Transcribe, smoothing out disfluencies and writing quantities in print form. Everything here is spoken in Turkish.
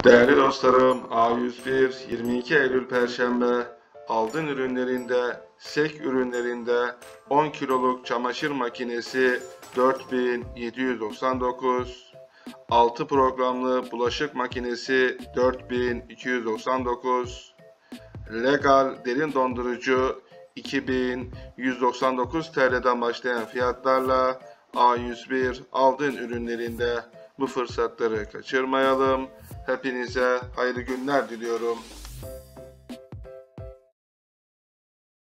Değerli dostlarım, A101 22 Eylül Perşembe altın ürünlerinde, SEK ürünlerinde 10 kiloluk çamaşır makinesi 4799, 6 programlı bulaşık makinesi 4299, legal derin dondurucu 2199 TL'den başlayan fiyatlarla A101 altın ürünlerinde bu fırsatları kaçırmayalım. Hepinize hayırlı günler diliyorum.